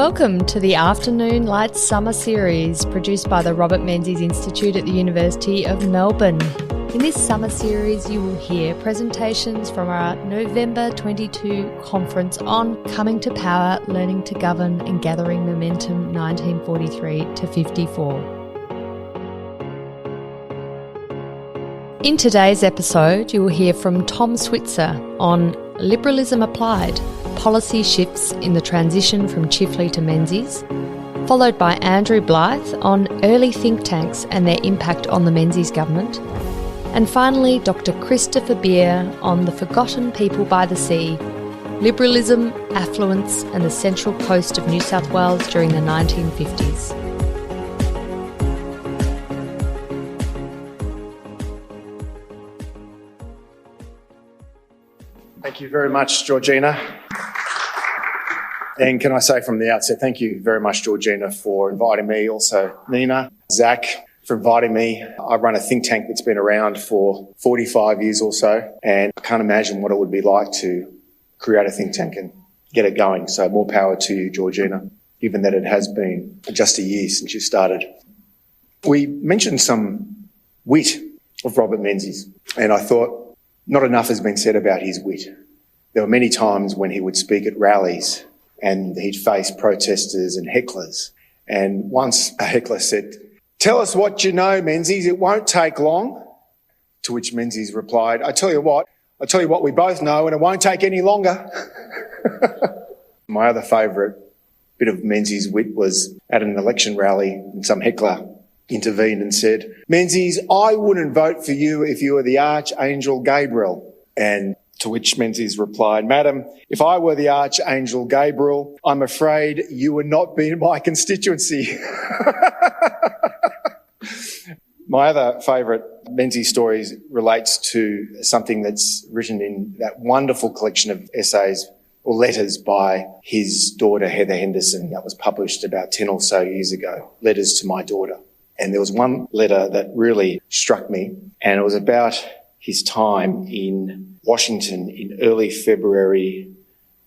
Welcome to the Afternoon Light Summer Series produced by the Robert Menzies Institute at the University of Melbourne. In this summer series, you will hear presentations from our November 22 conference on Coming to Power, Learning to Govern and Gathering Momentum 1943 to 54. In today's episode, you will hear from Tom Switzer on Liberalism Applied, Policy Shifts in the Transition from Chifley to Menzies, followed by Andrew Blyth on early think tanks and their impact on the Menzies Government, and finally Dr. Christopher Beer on the Forgotten People by the Sea, Liberalism, Affluence and the Central Coast of New South Wales during the 1950s. Thank you very much, Georgina. And can I say from the outset, thank you very much, Georgina, for inviting me. Also, Nina, Zach, for inviting me. I run a think tank that's been around for 45 years or so, and I can't imagine what it would be like to create a think tank and get it going. So more power to you, Georgina, given that it has been just a year since you started. We mentioned some wit of Robert Menzies, and I thought not enough has been said about his wit. There were many times when he would speak at rallies and he'd face protesters and hecklers. And once a heckler said, "Tell us what you know, Menzies, it won't take long." To which Menzies replied, I'll tell you what we both know, and it won't take any longer." My other favourite bit of Menzies' wit was at an election rally and some heckler intervened and said, "Menzies, I wouldn't vote for you if you were the Archangel Gabriel." And to which Menzies replied, "Madam, if I were the Archangel Gabriel, I'm afraid you would not be in my constituency." My other favourite Menzies stories relates to something that's written in that wonderful collection of essays or letters by his daughter, Heather Henderson, that was published about 10 or so years ago, Letters to My Daughter. And there was one letter that really struck me, and it was about his time in Washington in early February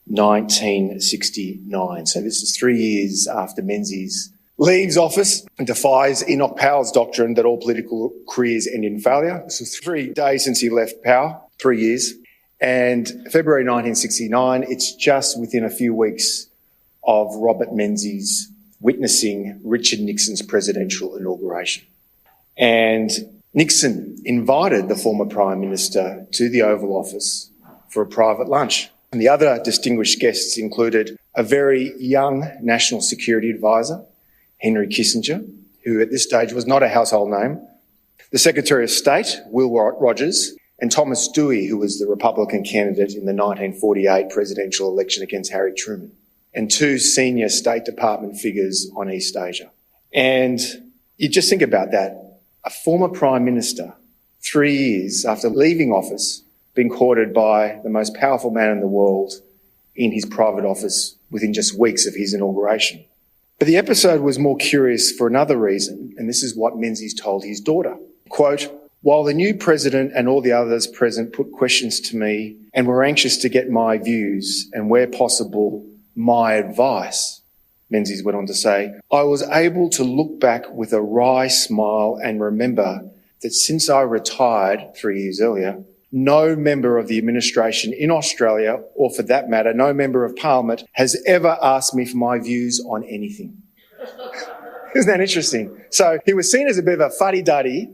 1969. So this is 3 years after Menzies leaves office and defies Enoch Powell's doctrine that all political careers end in failure. This was 3 days since he left power, 3 years. And February 1969, it's just within a few weeks of Robert Menzies witnessing Richard Nixon's presidential inauguration. And Nixon invited the former Prime Minister to the Oval Office for a private lunch. And the other distinguished guests included a very young National Security Advisor, Henry Kissinger, who at this stage was not a household name, the Secretary of State, Will Rogers, and Thomas Dewey, who was the Republican candidate in the 1948 presidential election against Harry Truman, and 2 senior State Department figures on East Asia. And you just think about that. A former Prime Minister, 3 years after leaving office, being courted by the most powerful man in the world in his private office within just weeks of his inauguration. But the episode was more curious for another reason, and this is what Menzies told his daughter. Quote, "While the new president and all the others present put questions to me and were anxious to get my views and, where possible, my advice," Menzies went on to say, "I was able to look back with a wry smile and remember that since I retired 3 years earlier, no member of the administration in Australia, or for that matter, no member of Parliament, has ever asked me for my views on anything." Isn't that interesting? So he was seen as a bit of a fuddy-duddy,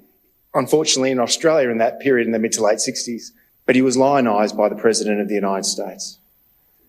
unfortunately, in Australia in that period in the mid to late 60s, but he was lionised by the President of the United States.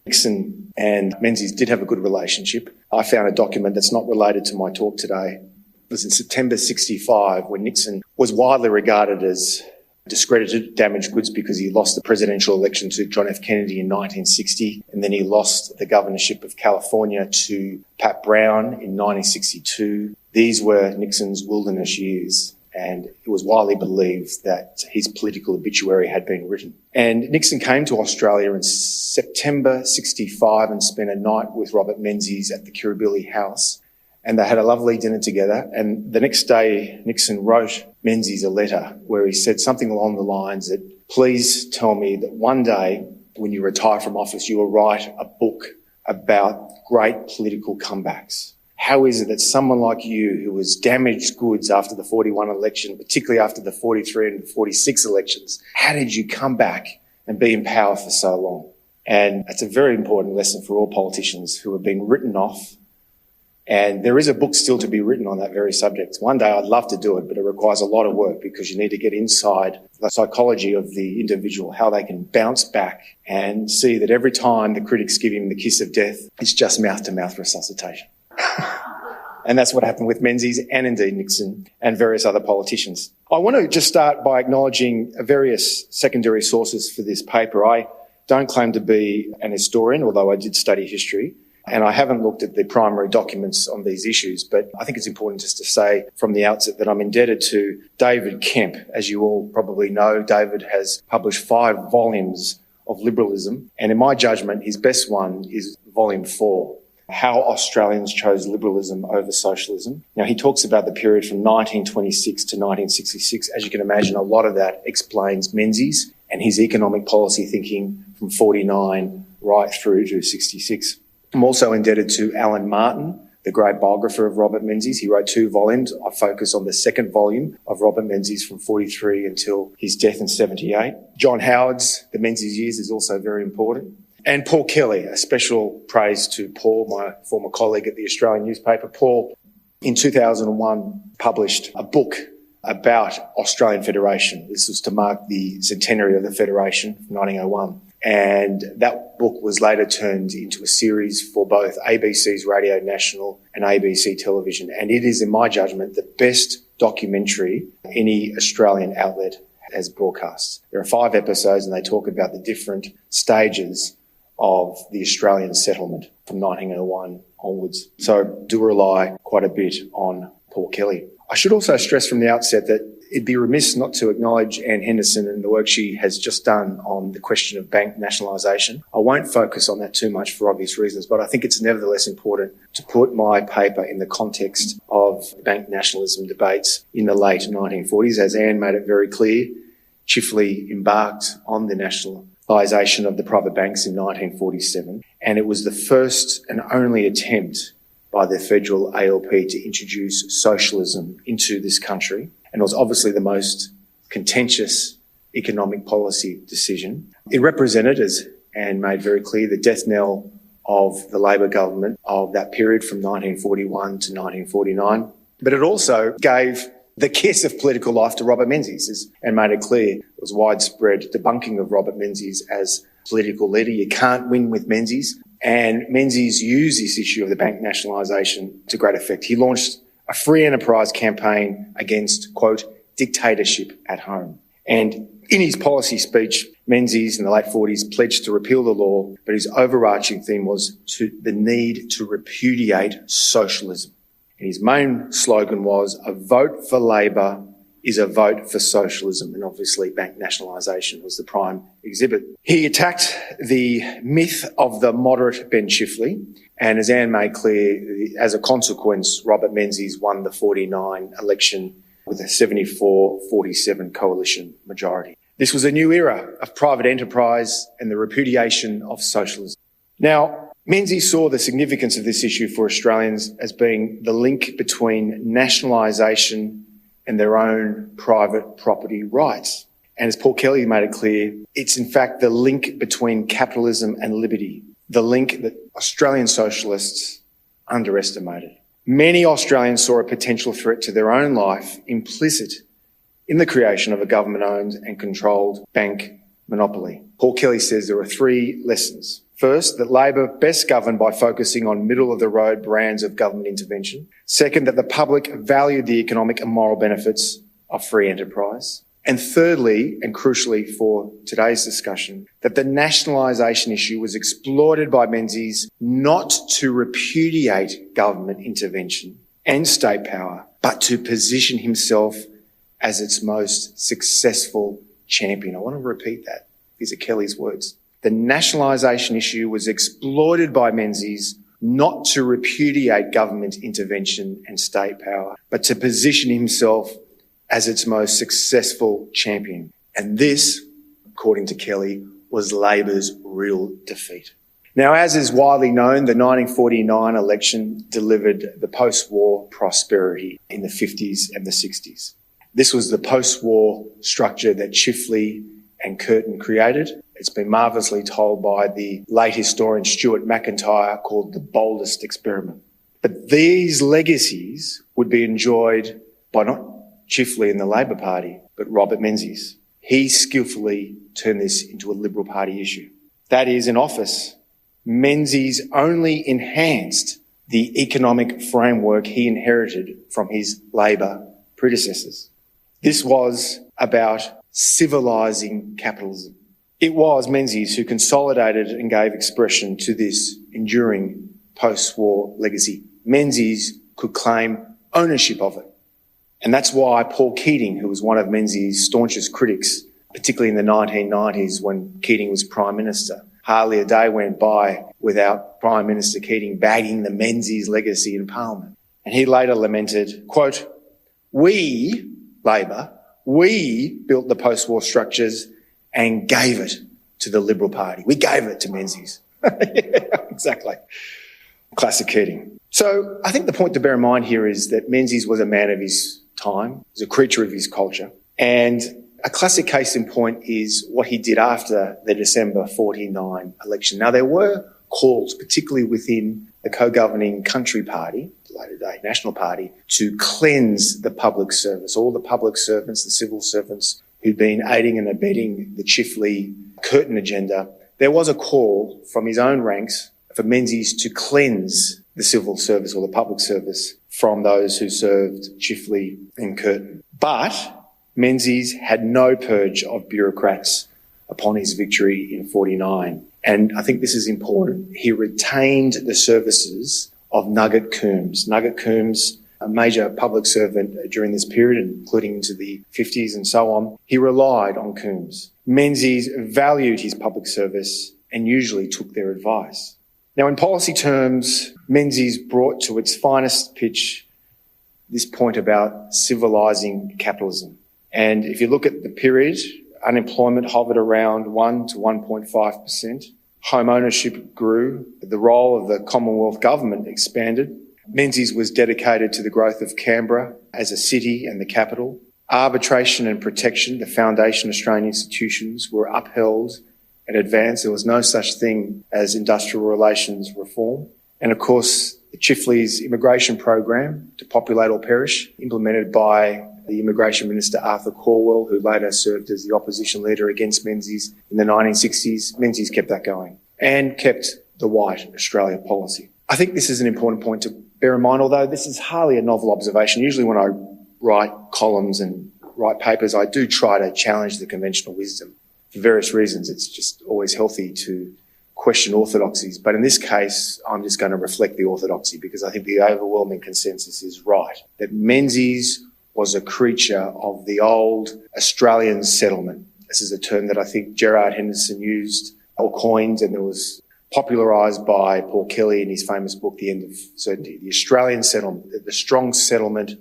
Nixon and Menzies did have a good relationship. I found a document that's not related to my talk today. It was in September 65 when Nixon was widely regarded as discredited, damaged goods, because he lost the presidential election to John F. Kennedy in 1960, and then he lost the governorship of California to Pat Brown in 1962. These were Nixon's wilderness years, and it was widely believed that his political obituary had been written. And Nixon came to Australia in September 65 and spent a night with Robert Menzies at the Kirribilli House, and they had a lovely dinner together. And the next day, Nixon wrote Menzies a letter where he said something along the lines that, "Please tell me that one day when you retire from office, you will write a book about great political comebacks? How is it that someone like you, who was damaged goods after the 41 election, particularly after the 43 and 46 elections, how did you come back and be in power for so long? And it's a very important lesson for all politicians who have been written off. And there is a book still to be written on that very subject. One day I'd love to do it, but it requires a lot of work because you need to get inside the psychology of the individual, how they can bounce back and see that every time the critics give him the kiss of death, it's just mouth-to-mouth resuscitation. And that's what happened with Menzies and indeed Nixon and various other politicians. I want to just start by acknowledging various secondary sources for this paper. I don't claim to be an historian, although I did study history, and I haven't looked at the primary documents on these issues, but I think it's important just to say from the outset that I'm indebted to David Kemp. As you all probably know, David has published 5 volumes of liberalism, and in my judgment, his best one is volume 4. How Australians chose liberalism over socialism. Now, he talks about the period from 1926 to 1966. As you can imagine, a lot of that explains Menzies and his economic policy thinking from 49 right through to 66. I'm also indebted to Alan Martin, the great biographer of Robert Menzies. He wrote 2 volumes. I focus on the second volume of Robert Menzies from 43 until his death in 78. John Howard's The Menzies Years is also very important. And Paul Kelly, a special praise to Paul, my former colleague at the Australian newspaper. Paul, in 2001, published a book about Australian Federation. This was to mark the centenary of the Federation from 1901. And that book was later turned into a series for both ABC's Radio National and ABC Television. And it is, in my judgment, the best documentary any Australian outlet has broadcast. There are 5 episodes and they talk about the different stages of the Australian settlement from 1901 onwards. So do rely quite a bit on Paul Kelly. I should also stress from the outset that it'd be remiss not to acknowledge Anne Henderson and the work she has just done on the question of bank nationalisation. I won't focus on that too much for obvious reasons, but I think it's nevertheless important to put my paper in the context of bank nationalism debates in the late 1940s. As Anne made it very clear, Chifley embarked on the nationalisation of the private banks in 1947, and it was the first and only attempt by the federal ALP to introduce socialism into this country, and it was obviously the most contentious economic policy decision. It represented, as Anne made very clear, the death knell of the Labor government of that period from 1941 to 1949, but it also gave the kiss of political life to Robert Menzies, and made it clear there was widespread debunking of Robert Menzies as political leader. You can't win with Menzies. And Menzies used this issue of the bank nationalisation to great effect. He launched a free enterprise campaign against, quote, dictatorship at home. And in his policy speech, Menzies in the late 40s pledged to repeal the law, but his overarching theme was the need to repudiate socialism. And his main slogan was, a vote for Labor is a vote for socialism, and obviously bank nationalisation was the prime exhibit. He attacked the myth of the moderate Ben Chifley, and as Anne made clear, as a consequence, Robert Menzies won the 49 election with a 74-47 coalition majority. This was a new era of private enterprise and the repudiation of socialism. Now, Menzies saw the significance of this issue for Australians as being the link between nationalisation and their own private property rights. And as Paul Kelly made it clear, it's in fact the link between capitalism and liberty, the link that Australian socialists underestimated. Many Australians saw a potential threat to their own life implicit in the creation of a government-owned and controlled bank monopoly. Paul Kelly says there are 3 lessons. First, that Labor best governed by focusing on middle-of-the-road brands of government intervention. Second, that the public valued the economic and moral benefits of free enterprise. And thirdly, and crucially for today's discussion, that the nationalisation issue was exploited by Menzies not to repudiate government intervention and state power, but to position himself as its most successful champion. I want to repeat that. These are Kelly's words. The nationalisation issue was exploited by Menzies not to repudiate government intervention and state power, but to position himself as its most successful champion. And this, according to Kelly, was Labor's real defeat. Now, as is widely known, the 1949 election delivered the post-war prosperity in the 50s and the 60s. This was the post-war structure that Chifley and Curtin created. It's been marvellously told by the late historian Stuart McIntyre, called the boldest experiment. But these legacies would be enjoyed by not Chifley and the Labor Party, but Robert Menzies. He skillfully turned this into a Liberal Party issue. That is, in office, Menzies only enhanced the economic framework he inherited from his Labor predecessors. This was about civilising capitalism. It was Menzies who consolidated and gave expression to this enduring post-war legacy. Menzies could claim ownership of it. And that's why Paul Keating, who was one of Menzies' staunchest critics, particularly in the 1990s when Keating was Prime Minister, hardly a day went by without Prime Minister Keating bagging the Menzies legacy in Parliament. And he later lamented, quote, "We, Labor, we built the post-war structures and gave it to the Liberal Party. We gave it to Menzies." Yeah, exactly. Classic Keating. So I think the point to bear in mind here is that Menzies was a man of his time, he was a creature of his culture. And a classic case in point is what he did after the December 49 election. Now, there were calls, particularly within the co-governing Country Party, the later day National Party, to cleanse the public service, all the public servants, the civil servants who'd been aiding and abetting the Chifley Curtin agenda. There was a call from his own ranks for Menzies to cleanse the civil service or the public service from those who served Chifley and Curtin. But Menzies had no purge of bureaucrats upon his victory in 49. And I think this is important. He retained the services of Nugget Coombs. Nugget Coombs, a major public servant during this period, including into the 50s and so on. He relied on Coombs. Menzies valued his public service and usually took their advice. Now, in policy terms, Menzies brought to its finest pitch this point about civilising capitalism. And if you look at the period, unemployment hovered around 1 to 1.5%. Home ownership grew. The role of the Commonwealth government expanded. Menzies was dedicated to the growth of Canberra as a city and the capital. Arbitration and protection, the foundation Australian institutions, were upheld and advanced. There was no such thing as industrial relations reform. And of course, the Chifley's immigration program, To Populate or Perish, implemented by the Immigration Minister Arthur Calwell, who later served as the opposition leader against Menzies in the 1960s. Menzies kept that going and kept the White Australia policy. I think this is an important point to bear in mind, although this is hardly a novel observation. Usually when I write columns and write papers, I do try to challenge the conventional wisdom. For various reasons, it's just always healthy to question orthodoxies. But in this case, I'm just going to reflect the orthodoxy because I think the overwhelming consensus is right, that Menzies was a creature of the old Australian settlement. This is a term that I think Gerard Henderson used or coined, and it was popularised by Paul Kelly in his famous book, The End of Certainty. The Australian settlement, the strong settlement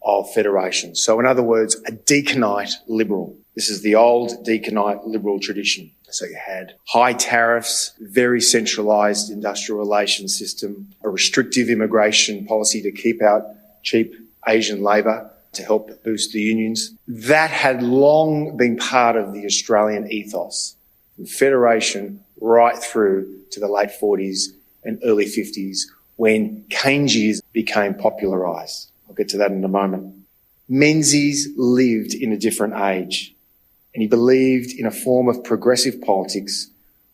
of federation. So in other words, a deaconite liberal. This is the old deaconite liberal tradition. So you had high tariffs, very centralised industrial relations system, a restrictive immigration policy to keep out cheap Asian labour to help boost the unions. That had long been part of the Australian ethos, from federation right through to the late 40s and early 50s when Keynesianism became popularised. I'll get to that in a moment. Menzies lived in a different age and he believed in a form of progressive politics,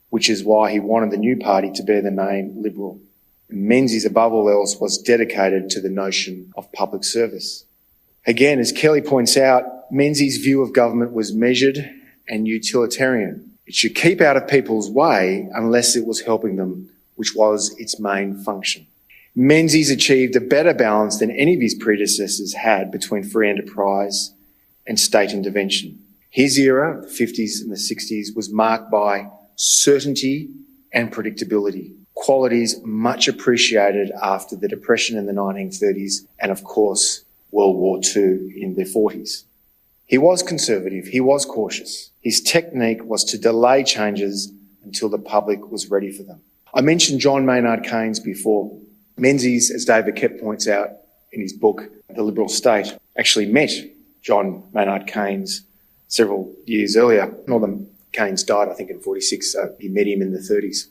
which is why he wanted the new party to bear the name Liberal. And Menzies, above all else, was dedicated to the notion of public service. Again, as Kelly points out, Menzies' view of government was measured and utilitarian. It should keep out of people's way unless it was helping them, which was its main function. Menzies achieved a better balance than any of his predecessors had between free enterprise and state intervention. His era, the 50s and the 60s, was marked by certainty and predictability, qualities much appreciated after the Depression in the 1930s and, of course, World War II in the 40s. He was conservative, he was cautious. His technique was to delay changes until the public was ready for them. I mentioned John Maynard Keynes before. Menzies, as David Kep points out in his book, The Liberal State, actually met John Maynard Keynes several years earlier. Northern Keynes died, I think, in 46, so he met him in the 30s.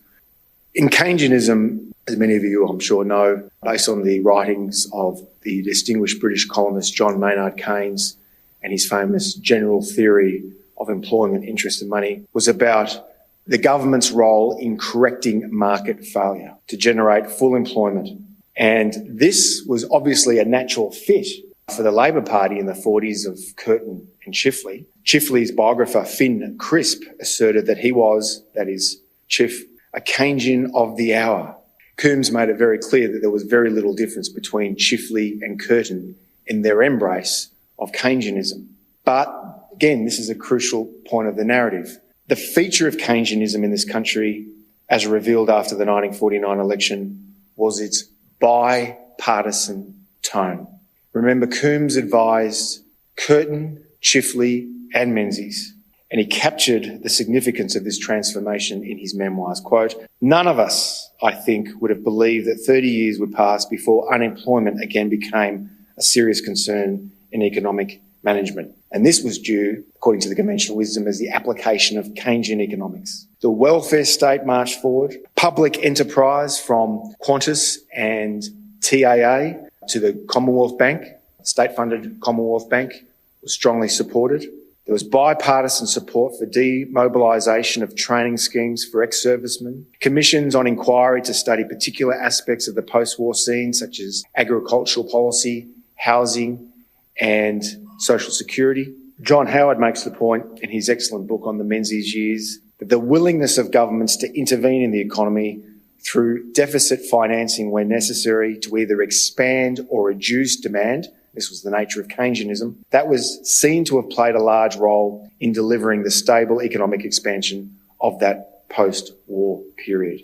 In Keynesianism, as many of you I'm sure know, based on the writings of the distinguished British columnist John Maynard Keynes and his famous general theory of employment, interest and money, was about the government's role in correcting market failure to generate full employment. And this was obviously a natural fit for the Labor Party in the 40s of Curtin and Chifley. Chifley's biographer, Finn Crisp, asserted that he was, that is, Chif, a Keynesian of the hour. Coombs made it very clear that there was very little difference between Chifley and Curtin in their embrace of Keynesianism. But again, this is a crucial point of the narrative. The feature of Keynesianism in this country, as revealed after the 1949 election, was its bipartisan tone. Remember, Coombs advised Curtin, Chifley and Menzies, and he captured the significance of this transformation in his memoirs. Quote, "None of us, I think, would have believed that 30 years would pass before unemployment again became a serious concern in economic management. And this was due, according to the conventional wisdom, as the application of Keynesian economics. The welfare state marched forward. Public enterprise from Qantas and TAA to the Commonwealth Bank, state-funded Commonwealth Bank, was strongly supported. There was bipartisan support for demobilisation of training schemes for ex-servicemen, commissions on inquiry to study particular aspects of the post-war scene, such as agricultural policy, housing and social security. John Howard makes the point in his excellent book on the Menzies years that the willingness of governments to intervene in the economy through deficit financing when necessary to either expand or reduce demand, this was the nature of Keynesianism, that was seen to have played a large role in delivering the stable economic expansion of that post-war period.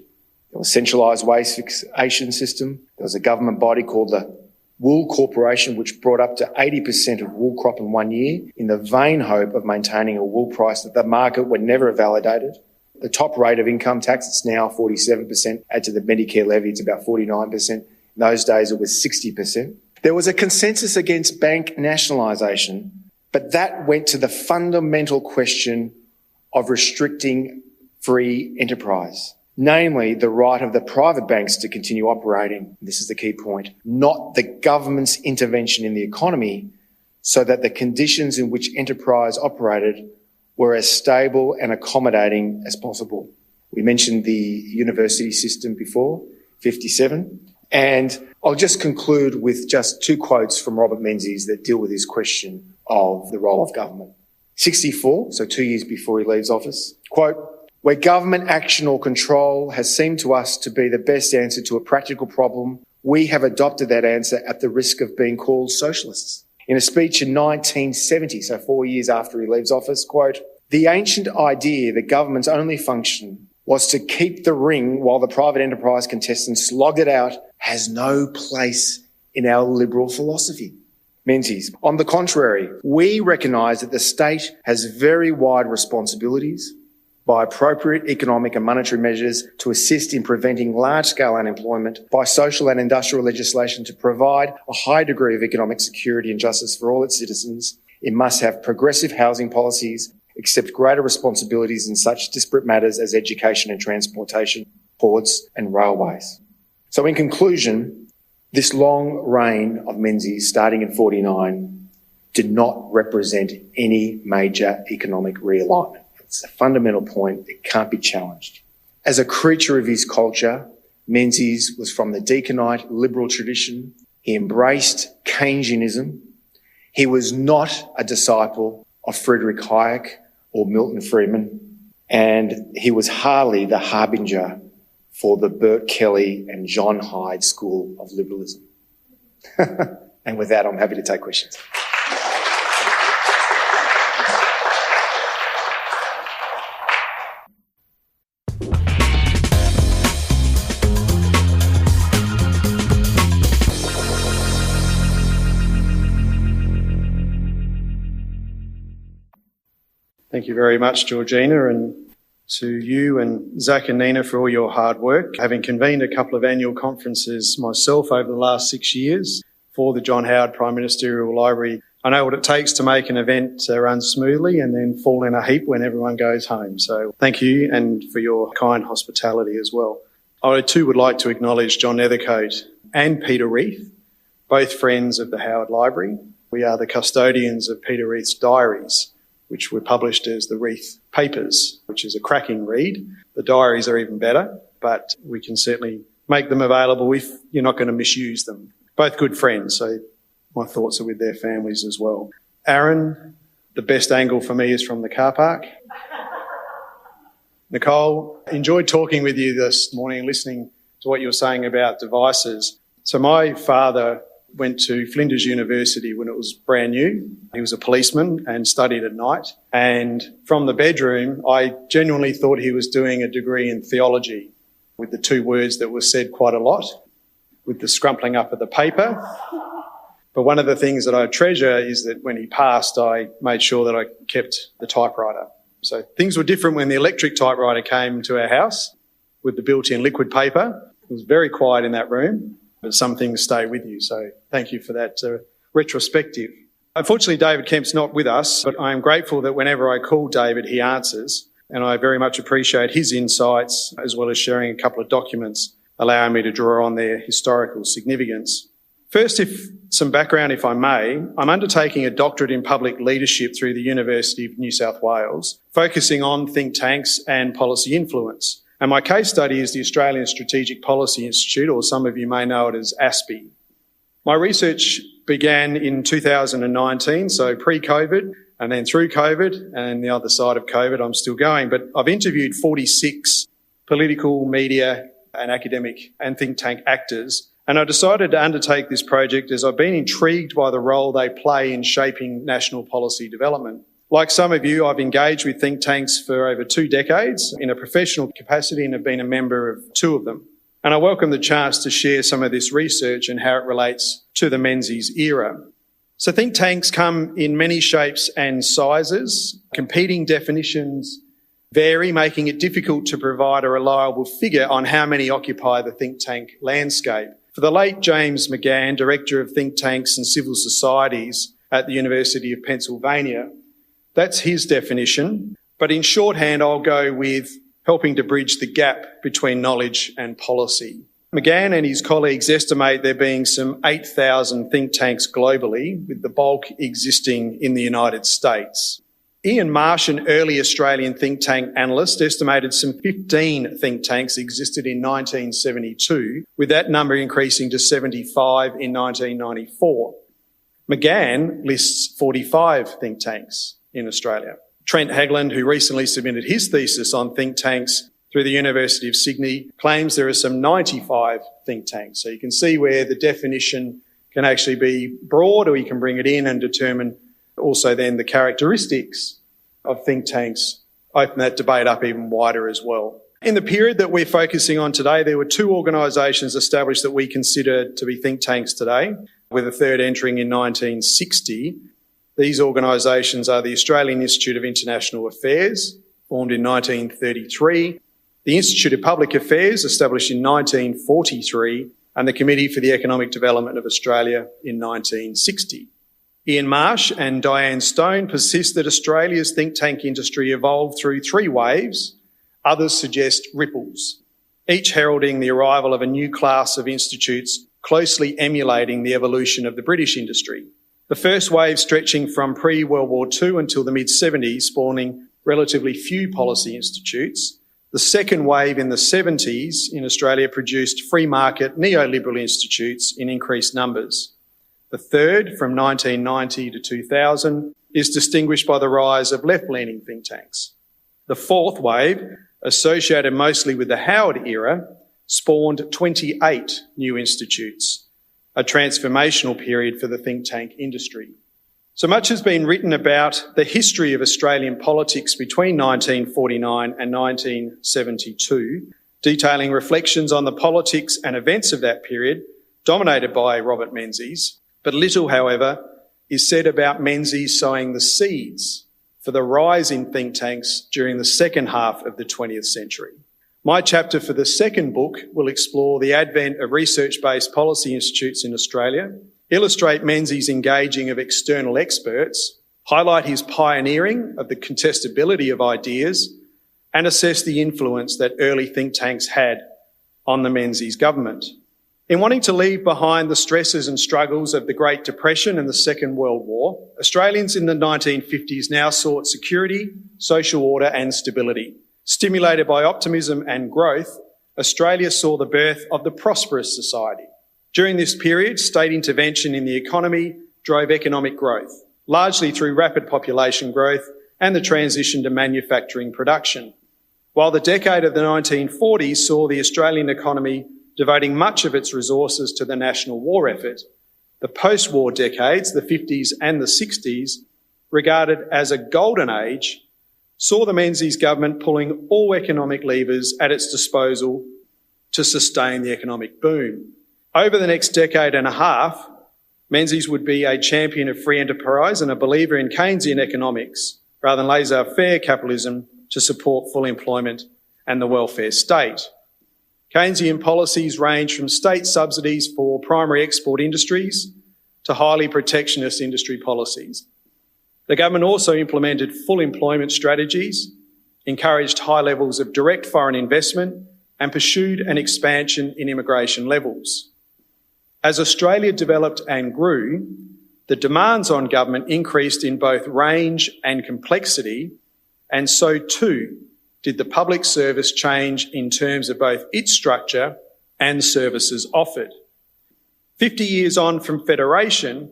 There was a centralised waste fixation system. There was a government body called the Wool Corporation, which brought up to 80% of wool crop in 1 year in the vain hope of maintaining a wool price that the market would never have validated. The top rate of income tax, it's now 47%. Add to the Medicare levy, it's about 49%. In those days, it was 60%. There was a consensus against bank nationalisation, but that went to the fundamental question of restricting free enterprise. Namely, the right of the private banks to continue operating. This is the key point. Not the government's intervention in the economy so that the conditions in which enterprise operated were as stable and accommodating as possible. We mentioned the university system before, 57. And I'll just conclude with just two quotes from Robert Menzies that deal with this question of the role of government. 64, so 2 years before he leaves office, quote, "Where government action or control has seemed to us to be the best answer to a practical problem, we have adopted that answer at the risk of being called socialists." In a speech in 1970, so 4 years after he leaves office, quote, "The ancient idea that government's only function was to keep the ring while the private enterprise contestants slogged it out has no place in our liberal philosophy." Menzies, "On the contrary, we recognise that the state has very wide responsibilities by appropriate economic and monetary measures to assist in preventing large-scale unemployment, by social and industrial legislation to provide a high degree of economic security and justice for all its citizens. It must have progressive housing policies, accept greater responsibilities in such disparate matters as education and transportation, ports and railways." So in conclusion, this long reign of Menzies, starting in 49, did not represent any major economic realignment. It's a fundamental point. It can't be challenged. As a creature of his culture, Menzies was from the Deaconite liberal tradition. He embraced Keynesianism. He was not a disciple of Friedrich Hayek or Milton Friedman, and he was hardly the harbinger for the Bert Kelly and John Hyde school of liberalism. And with that, I'm happy to take questions. Thank you very much, Georgina, and to you and Zach and Nina for all your hard work. Having convened a couple of annual conferences myself over the last 6 years for the John Howard Prime Ministerial Library, I know what it takes to make an event run smoothly and then fall in a heap when everyone goes home. So thank you, and for your kind hospitality as well. I too would like to acknowledge John Nethercote and Peter Reith, both friends of the Howard Library. We are the custodians of Peter Reith's diaries, which were published as the Reith Papers, which is a cracking read. The diaries are even better, but we can certainly make them available if you're not going to misuse them. Both good friends, so my thoughts are with their families as well. Aaron, the best angle for me is from the car park. Nicole, enjoyed talking with you this morning and listening to what you were saying about devices. So my father went to Flinders University when it was brand new. He was a policeman and studied at night. And from the bedroom, I genuinely thought he was doing a degree in theology, with the two words that were said quite a lot, with the scrumpling up of the paper. But one of the things that I treasure is that when he passed, I made sure that I kept the typewriter. So things were different when the electric typewriter came to our house with the built-in liquid paper. It was very quiet in that room, but some things stay with you. So thank you for that retrospective. Unfortunately, David Kemp's not with us, but I am grateful that whenever I call David, he answers, and I very much appreciate his insights, as well as sharing a couple of documents allowing me to draw on their historical significance. First, some background, if I may. I'm undertaking a doctorate in public leadership through the University of New South Wales, focusing on think tanks and policy influence. And my case study is the Australian Strategic Policy Institute, or some of you may know it as ASPI. My research began in 2019, so pre-COVID, and then through COVID, and the other side of COVID, I'm still going. But I've interviewed 46 political, media and academic and think tank actors, and I decided to undertake this project as I've been intrigued by the role they play in shaping national policy development. Like some of you, I've engaged with think tanks for over 2 decades in a professional capacity and have been a member of 2 of them. And I welcome the chance to share some of this research and how it relates to the Menzies era. So think tanks come in many shapes and sizes. Competing definitions vary, making it difficult to provide a reliable figure on how many occupy the think tank landscape. For the late James McGann, Director of Think Tanks and Civil Societies at the University of Pennsylvania, that's his definition. But in shorthand, I'll go with helping to bridge the gap between knowledge and policy. McGann and his colleagues estimate there being some 8,000 think tanks globally, with the bulk existing in the United States. Ian Marsh, an early Australian think tank analyst, estimated some 15 think tanks existed in 1972, with that number increasing to 75 in 1994. McGann lists 45 think tanks in Australia. Trent Hagland, who recently submitted his thesis on think tanks through the University of Sydney, claims there are some 95 think tanks. So you can see where the definition can actually be broad, or you can bring it in and determine also then the characteristics of think tanks, open that debate up even wider as well. In the period that we're focusing on today, there were 2 organisations established that we consider to be think tanks today, with a third entering in 1960. These organisations are the Australian Institute of International Affairs, formed in 1933, the Institute of Public Affairs, established in 1943, and the Committee for the Economic Development of Australia in 1960. Ian Marsh and Diane Stone persist that Australia's think tank industry evolved through 3 waves. Others suggest ripples, each heralding the arrival of a new class of institutes closely emulating the evolution of the British industry. The first wave stretching from pre-World War II until the mid-70s, spawning relatively few policy institutes. The second wave in the 70s in Australia produced free market neoliberal institutes in increased numbers. The third, from 1990 to 2000, is distinguished by the rise of left-leaning think tanks. The fourth wave, associated mostly with the Howard era, spawned 28 new institutes, a transformational period for the think tank industry. So much has been written about the history of Australian politics between 1949 and 1972, detailing reflections on the politics and events of that period, dominated by Robert Menzies. But little, however, is said about Menzies sowing the seeds for the rise in think tanks during the second half of the 20th century. My chapter for the second book will explore the advent of research-based policy institutes in Australia, illustrate Menzies' engaging of external experts, highlight his pioneering of the contestability of ideas, and assess the influence that early think tanks had on the Menzies government. In wanting to leave behind the stresses and struggles of the Great Depression and the Second World War, Australians in the 1950s now sought security, social order and stability. Stimulated by optimism and growth, Australia saw the birth of the prosperous society. During this period, state intervention in the economy drove economic growth, largely through rapid population growth and the transition to manufacturing production. While the decade of the 1940s saw the Australian economy devoting much of its resources to the national war effort, the post-war decades, the 50s and the 60s, regarded as a golden age, saw the Menzies government pulling all economic levers at its disposal to sustain the economic boom. Over the next decade and a half, Menzies would be a champion of free enterprise and a believer in Keynesian economics rather than laissez-faire capitalism to support full employment and the welfare state. Keynesian policies range from state subsidies for primary export industries to highly protectionist industry policies. The government also implemented full employment strategies, encouraged high levels of direct foreign investment, and pursued an expansion in immigration levels. As Australia developed and grew, the demands on government increased in both range and complexity, and so too did the public service change in terms of both its structure and services offered. 50 years on from Federation,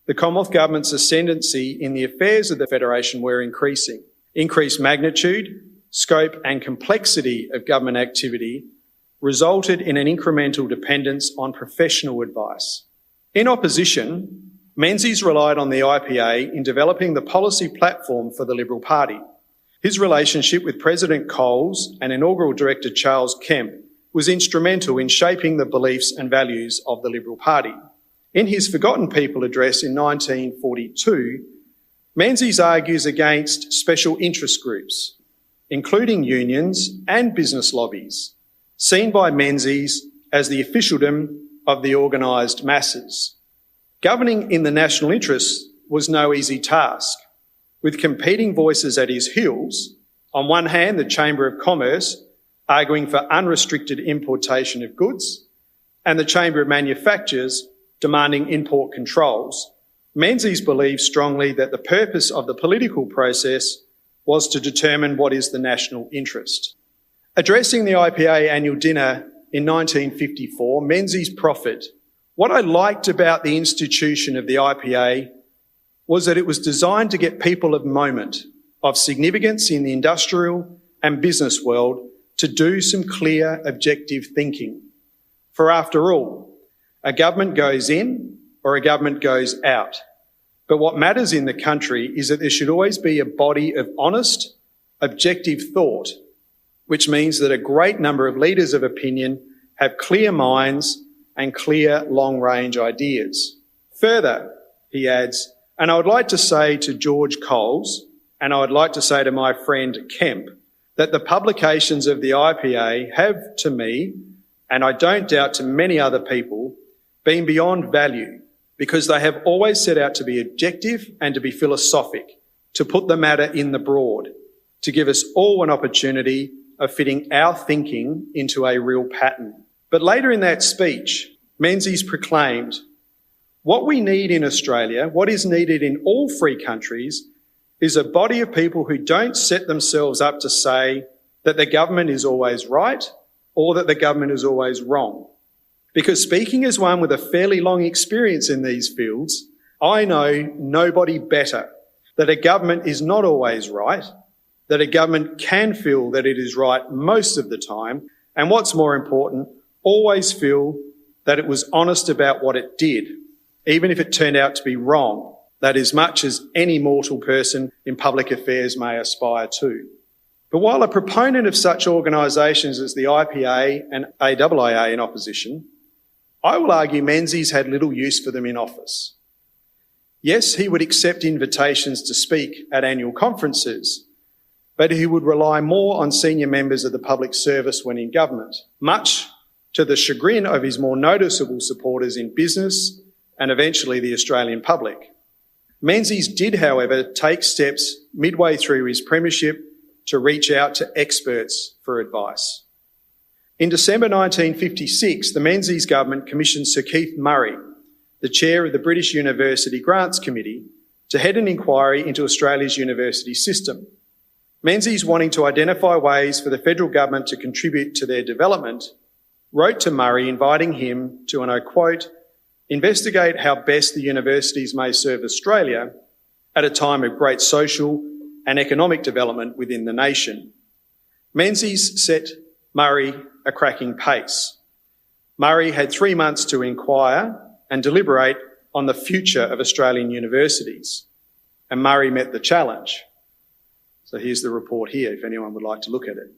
the Commonwealth Government's ascendancy in the affairs of the Federation were increasing. Increased magnitude, scope and complexity of government activity resulted in an incremental dependence on professional advice. In opposition, Menzies relied on the IPA in developing the policy platform for the Liberal Party. His relationship with President Coles and inaugural director Charles Kemp was instrumental in shaping the beliefs and values of the Liberal Party. In his Forgotten People address in 1942, Menzies argues against special interest groups, including unions and business lobbies, seen by Menzies as the officialdom of the organised masses. Governing in the national interest was no easy task. With competing voices at his heels, on one hand the Chamber of Commerce arguing for unrestricted importation of goods and the Chamber of Manufacturers demanding import controls, Menzies believed strongly that the purpose of the political process was to determine what is the national interest. Addressing the IPA annual dinner in 1954, Menzies proffered, "What I liked about the institution of the IPA was that it was designed to get people of moment, of significance in the industrial and business world, to do some clear, objective thinking. For after all, a government goes in or a government goes out. But what matters in the country is that there should always be a body of honest, objective thought, which means that a great number of leaders of opinion have clear minds and clear long-range ideas." Further, he adds, "And I would like to say to George Coles, and I would like to say to my friend Kemp, that the publications of the IPA have, to me, and I don't doubt to many other people, been beyond value, because they have always set out to be objective and to be philosophic, to put the matter in the broad, to give us all an opportunity of fitting our thinking into a real pattern." But later in that speech, Menzies proclaimed, "What we need in Australia, what is needed in all free countries, is a body of people who don't set themselves up to say that the government is always right or that the government is always wrong. Because speaking as one with a fairly long experience in these fields, I know nobody better that a government is not always right, that a government can feel that it is right most of the time, and what's more important, always feel that it was honest about what it did, even if it turned out to be wrong, that is much as any mortal person in public affairs may aspire to." But while a proponent of such organisations as the IPA and AIIA in opposition, I will argue Menzies had little use for them in office. Yes, he would accept invitations to speak at annual conferences, but he would rely more on senior members of the public service when in government, much to the chagrin of his more noticeable supporters in business and eventually the Australian public. Menzies did, however, take steps midway through his premiership to reach out to experts for advice. In December 1956, the Menzies Government commissioned Sir Keith Murray, the chair of the British University Grants Committee, to head an inquiry into Australia's university system. Menzies, wanting to identify ways for the federal government to contribute to their development, wrote to Murray inviting him to, and I quote, investigate how best the universities may serve Australia at a time of great social and economic development within the nation. Menzies set Murray a cracking pace. Murray had 3 months to inquire and deliberate on the future of Australian universities, and Murray met the challenge. So here's the report here, if anyone would like to look at it.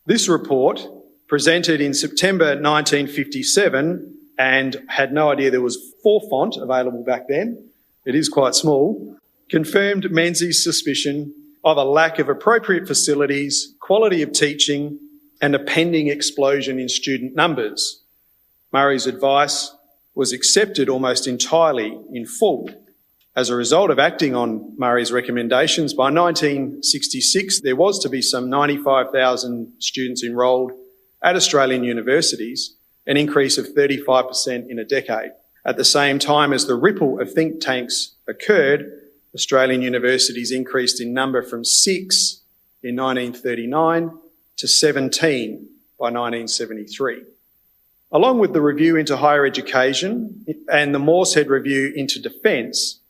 This report, presented in September 1957, and had no idea there was 4 font available back then, it is quite small, confirmed Menzies' suspicion of a lack of appropriate facilities, quality of teaching, and a pending explosion in student numbers. Murray's advice was accepted almost entirely in full. As a result of acting on Murray's recommendations, by 1966 there was to be some 95,000 students enrolled at Australian universities, an increase of 35% in a decade. At the same time as the ripple of think tanks occurred, Australian universities increased in number from 6 in 1939 to 17 by 1973. Along with the review into higher education and the Moorehead review into defence,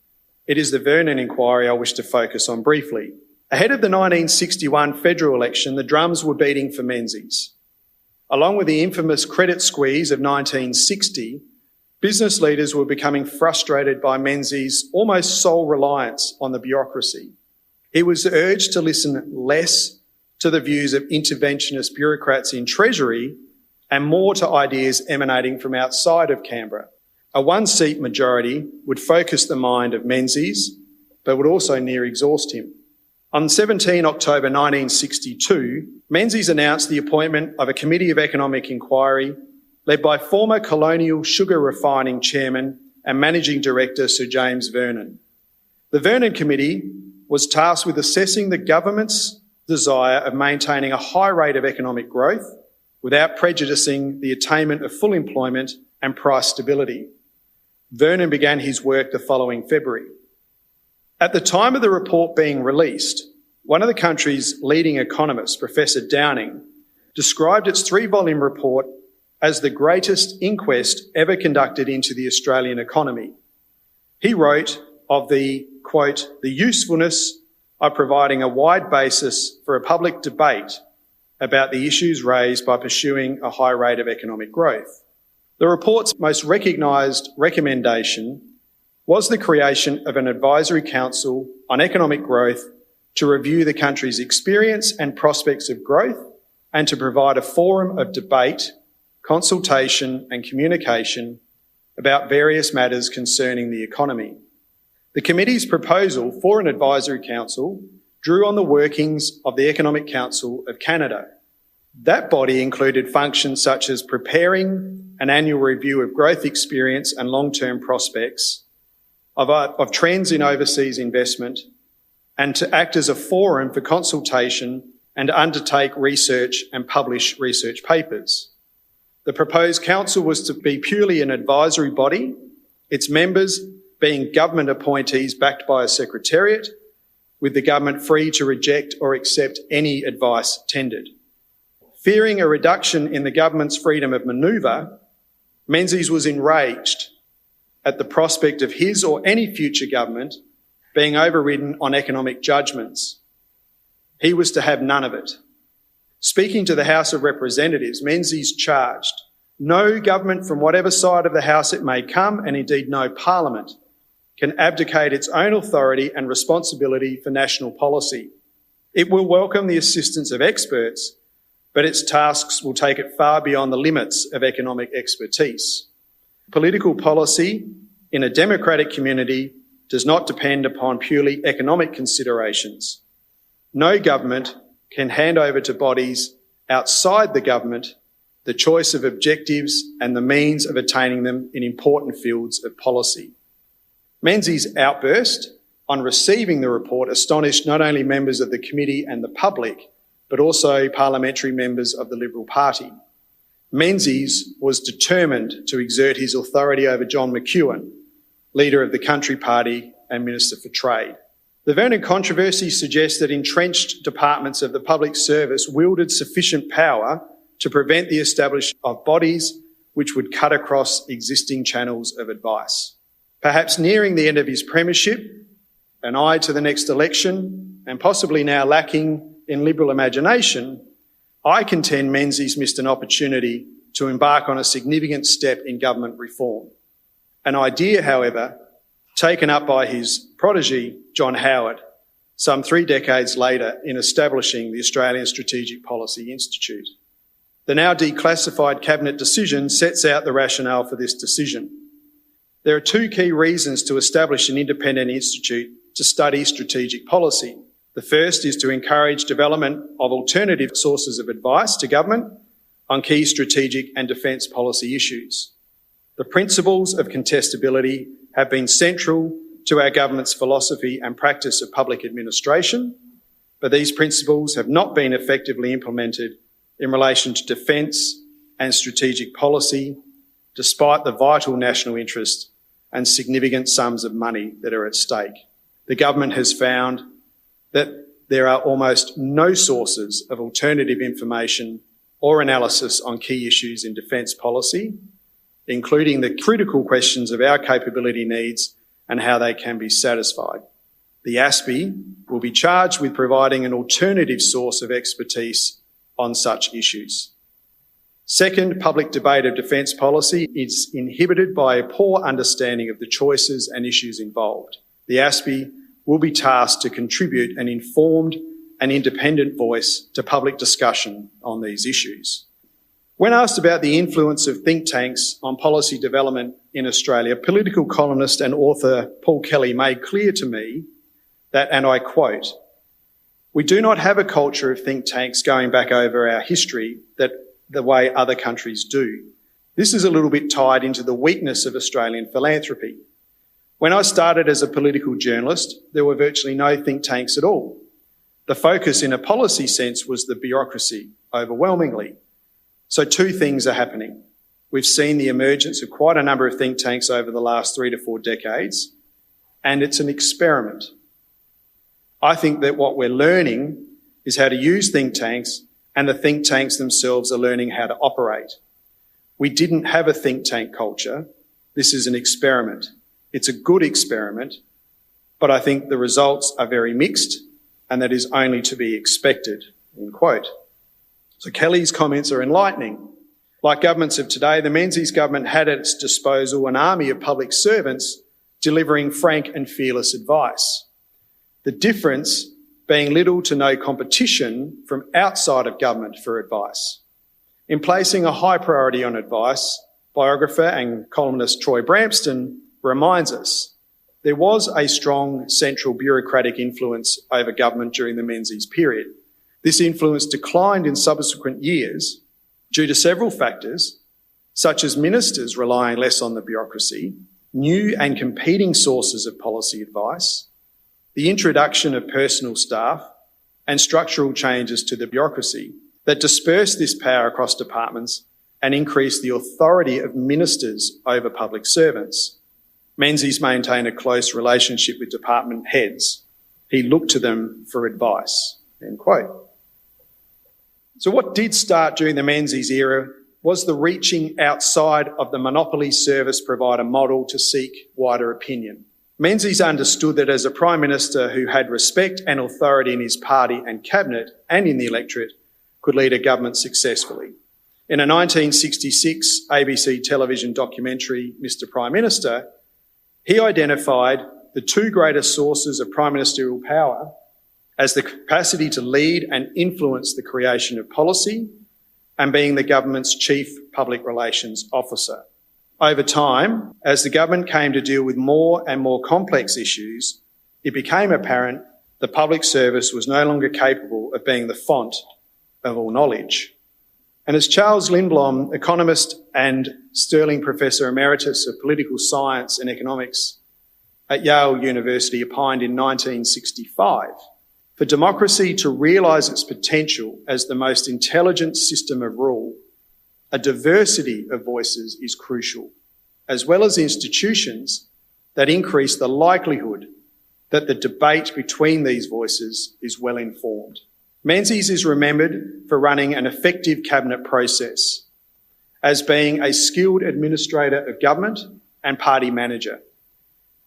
it is the Vernon inquiry I wish to focus on briefly. Ahead of the 1961 federal election, the drums were beating for Menzies. Along with the infamous credit squeeze of 1960, business leaders were becoming frustrated by Menzies' almost sole reliance on the bureaucracy. He was urged to listen less to the views of interventionist bureaucrats in Treasury and more to ideas emanating from outside of Canberra. A one-seat majority would focus the mind of Menzies, but would also near exhaust him. On 17 October 1962, Menzies announced the appointment of a Committee of Economic Inquiry led by former colonial sugar refining chairman and managing director Sir James Vernon. The Vernon Committee was tasked with assessing the government's desire of maintaining a high rate of economic growth without prejudicing the attainment of full employment and price stability. Vernon began his work the following February. At the time of the report being released, one of the country's leading economists, Professor Downing, described its 3-volume report as the greatest inquest ever conducted into the Australian economy. He wrote of the, quote, the usefulness of providing a wide basis for a public debate about the issues raised by pursuing a high rate of economic growth. The report's most recognised recommendation was the creation of an advisory council on economic growth to review the country's experience and prospects of growth and to provide a forum of debate, consultation and communication about various matters concerning the economy. The committee's proposal for an advisory council drew on the workings of the Economic Council of Canada. That body included functions such as preparing an annual review of growth experience and long-term prospects, of trends in overseas investment, and to act as a forum for consultation and undertake research and publish research papers. The proposed council was to be purely an advisory body, its members being government appointees backed by a secretariat, with the government free to reject or accept any advice tendered. Fearing a reduction in the government's freedom of manoeuvre, Menzies was enraged at the prospect of his or any future government being overridden on economic judgments. He was to have none of it. Speaking to the House of Representatives, Menzies charged, no government from whatever side of the House it may come, and indeed no parliament, can abdicate its own authority and responsibility for national policy. It will welcome the assistance of experts, but its tasks will take it far beyond the limits of economic expertise. Political policy in a democratic community does not depend upon purely economic considerations. No government can hand over to bodies outside the government the choice of objectives and the means of attaining them in important fields of policy. Menzies' outburst on receiving the report astonished not only members of the committee and the public, but also parliamentary members of the Liberal Party. Menzies was determined to exert his authority over John McEwen, leader of the Country Party and Minister for Trade. The Vernon controversy suggests that entrenched departments of the public service wielded sufficient power to prevent the establishment of bodies which would cut across existing channels of advice. Perhaps nearing the end of his premiership, an eye to the next election, and possibly now lacking in Liberal imagination, I contend Menzies missed an opportunity to embark on a significant step in government reform. An idea, however, taken up by his protege, John Howard, some 3 decades later in establishing the Australian Strategic Policy Institute. The now declassified Cabinet decision sets out the rationale for this decision. There are 2 key reasons to establish an independent institute to study strategic policy. The first is to encourage development of alternative sources of advice to government on key strategic and defence policy issues. The principles of contestability have been central to our government's philosophy and practice of public administration, but these principles have not been effectively implemented in relation to defence and strategic policy, despite the vital national interest and significant sums of money that are at stake. The government has found that there are almost no sources of alternative information or analysis on key issues in defence policy, including the critical questions of our capability needs and how they can be satisfied. The ASPI will be charged with providing an alternative source of expertise on such issues. Second, public debate of defence policy is inhibited by a poor understanding of the choices and issues involved. The ASPI will be tasked to contribute an informed and independent voice to public discussion on these issues. When asked about the influence of think tanks on policy development in Australia, political columnist and author Paul Kelly made clear to me that, and I quote, "We do not have a culture of think tanks going back over our history that the way other countries do. This is a little bit tied into the weakness of Australian philanthropy. When I started as a political journalist, there were virtually no think tanks at all. The focus in a policy sense was the bureaucracy, overwhelmingly. So 2 things are happening. We've seen the emergence of quite a number of think tanks over the last 3 to 4 decades, and it's an experiment. I think that what we're learning is how to use think tanks, and the think tanks themselves are learning how to operate. We didn't have a think tank culture. This is an experiment. It's a good experiment, but I think the results are very mixed, and that is only to be expected," end quote. So Kelly's comments are enlightening. Like governments of today, the Menzies government had at its disposal an army of public servants delivering frank and fearless advice. The difference being little to no competition from outside of government for advice. In placing a high priority on advice, biographer and columnist Troy Bramston reminds us there was a strong central bureaucratic influence over government during the Menzies period. This influence declined in subsequent years due to several factors, such as ministers relying less on the bureaucracy, new and competing sources of policy advice, the introduction of personal staff, and structural changes to the bureaucracy that dispersed this power across departments and increased the authority of ministers over public servants. Menzies maintained a close relationship with department heads. He looked to them for advice, end quote. So what did start during the Menzies era was the reaching outside of the monopoly service provider model to seek wider opinion. Menzies understood that as a Prime Minister who had respect and authority in his party and cabinet and in the electorate could lead a government successfully. In a 1966 ABC television documentary, Mr Prime Minister, he identified the 2 greatest sources of prime ministerial power as the capacity to lead and influence the creation of policy and being the government's chief public relations officer. Over time, as the government came to deal with more and more complex issues, it became apparent the public service was no longer capable of being the font of all knowledge. And as Charles Lindblom, economist and Sterling Professor Emeritus of Political Science and Economics at Yale University, opined in 1965, for democracy to realise its potential as the most intelligent system of rule, a diversity of voices is crucial, as well as institutions that increase the likelihood that the debate between these voices is well informed. Menzies is remembered for running an effective cabinet process, as being a skilled administrator of government and party manager.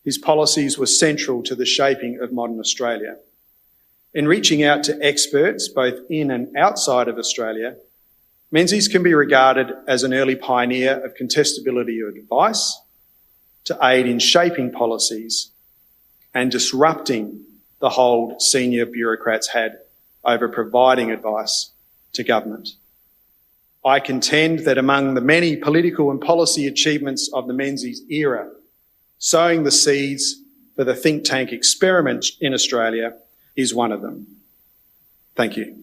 His policies were central to the shaping of modern Australia. In reaching out to experts both in and outside of Australia, Menzies can be regarded as an early pioneer of contestability of advice to aid in shaping policies and disrupting the hold senior bureaucrats had over providing advice to government. I contend that among the many political and policy achievements of the Menzies era, sowing the seeds for the think tank experiment in Australia is one of them. Thank you.